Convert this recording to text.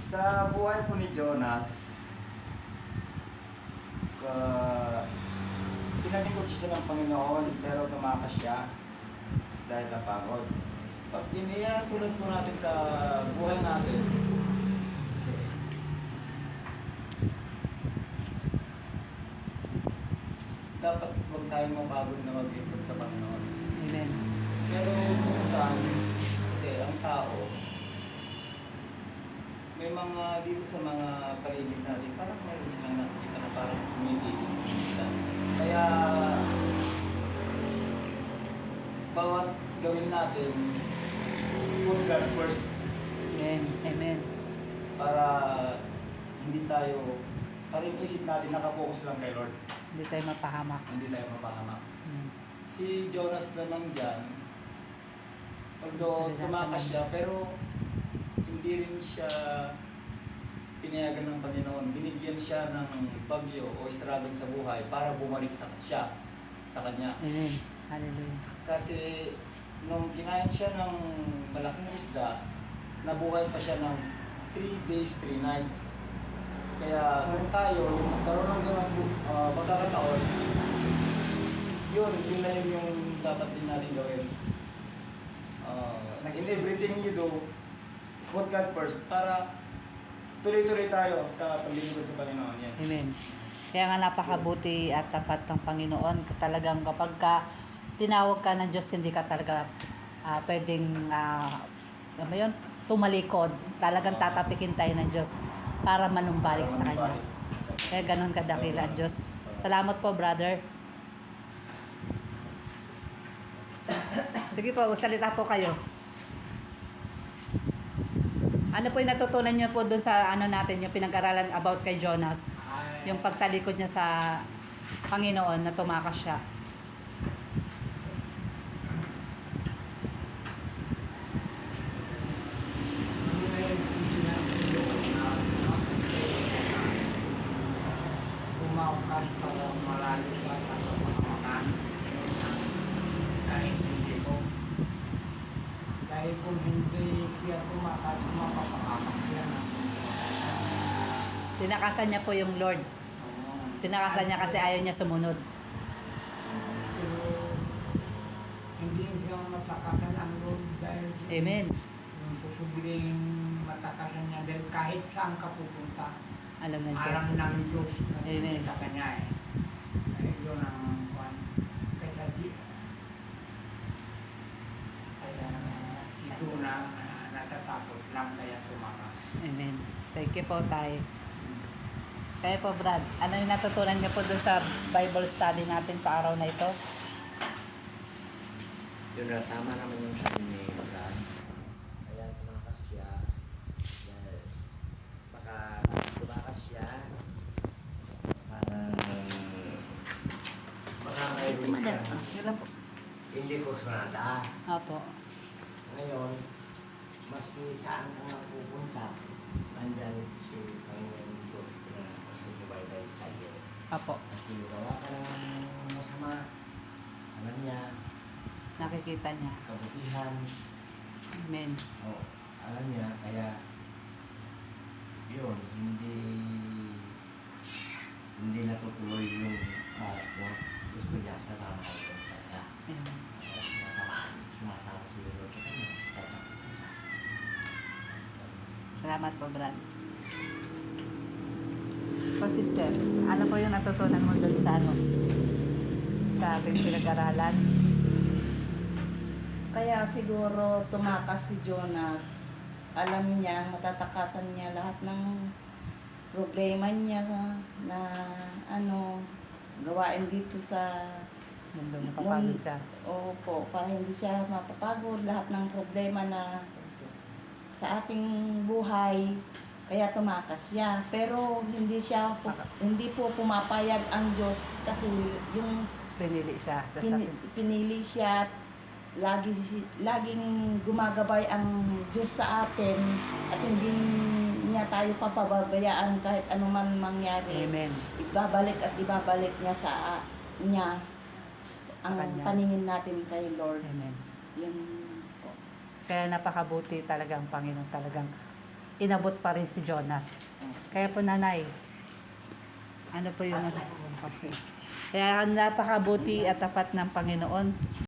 Sa buhay po ni Jonas, pinalingkod siya ng Panginoon pero tumakas siya dahil napagod. Pag tulad po natin sa buhay natin, dapat huwag tayong mapagod na maglingkod sa Panginoon. Amen. Pero minsan, kasi ang tao, may mga dito sa mga paligid natin, parang mayroon silang nakikita na parang umiibig minsan. Kaya, bawat gawin natin, put God first. Amen. Para hindi tayo, para yung isip natin nakapokus lang kay Lord. Hindi tayo mapahamak. Hindi tayo mapahamak. Amen. Si Jonas naman dyan, although tumakas siya, pero hindi rin siya pinayagan ng Panginoon. Binigyan siya ng bagyo o struggle sa buhay para bumalik sa kanya. Amen. Hallelujah. Kasi nung kinain siya ng malaking isda, nabuhay pa siya ng 3 days, 3 nights. Kaya kung tayo, magkaroon ng ganang pagkakataon, yun na yun yung dapat din natin gawin. In everything you do, put God first para tuloy-tuloy tayo sa paglilingkod sa Panginoon. Yan. Amen. Kaya nga napakabuti at tapat ng Panginoon. Talagang kapag tinawag ka ng Diyos, hindi ka talaga pwedeng tumalikod. Talagang tatapikin tayo ng Diyos para manumbalik sa Kanya. Kaya ganun kadakila ang Diyos. Salamat po, brother. Sige po, salita po kayo. Ano po yung natutunan niyo po doon sa natin, yung pinag-aralan about kay Jonas? Yung pagtalikod niya sa Panginoon na tumakas siya. Tumakas para malalim pa sa pangamakan. Kahit hindi ko. Dahil kung hindi siya tumakas, mapapahamak siya na. Tinakasan niya po yung Lord. Tinakasan niya kasi ayaw niya sumunod. Pero hindi siya matakasan ang Lord dahil Amen. yung pusubiling matakasan niya dahil kahit saan ka pupunta, Alam ng Diyos. alam ng Diyos na Amen. sa kanya eh. Yun ang kwan. Kaya si Jonah natatakot lang kaya tumakas. Amen. Thank you po, Tay. Kaya po, Brad, ano yung natutunan niyo po doon sa Bible study natin sa araw na ito? Yun na, tama naman yung sabi ni Brad. Kaya tumakas siya. Dahil baka tumakas siya para baka mayroon siya. Yun lang po. Hindi kursunada. Opo. Ngayon, maski saan ka nga pupunta, andyan si Panginoon Diyos na masusubaybay sa iyo. Opo. Maski gawa ka ng masama, alam niya, Nakikita niya. kabutihan, Amen. alam niya, kaya yun, hindi natutuloy yung gusto niya sasama ko yung kaya. Amen. Sumasama si Lord sa kanya, sa kanya. Salamat po, Brad. Po, sister, ano po yung natutunan mo doon sa sa ating pinag-aralan? Kaya siguro tumakas si Jonas. Alam niya, matatakasan niya lahat ng problema niya na gawain dito sa Mundo na papagod siya. Opo, para hindi siya mapapagod lahat ng problema na sa ating buhay. Kaya tumakas siya. Pero hindi po pumapayag ang Diyos kasi yung Pinili siya sa pinili siya at laging gumagabay ang Diyos sa atin at hindi niya tayo papababayaan kahit anuman mangyari. Amen. Ibabalik at ibabalik niya sa niya ang Kanya. paningin natin kay Lord. Amen. Yun po. Kaya napakabuti talaga ang Panginoon. Talagang inabot pa rin si Jonas. Kaya po nanay, ano po yung... Kaya napakabuti at tapat ng Panginoon.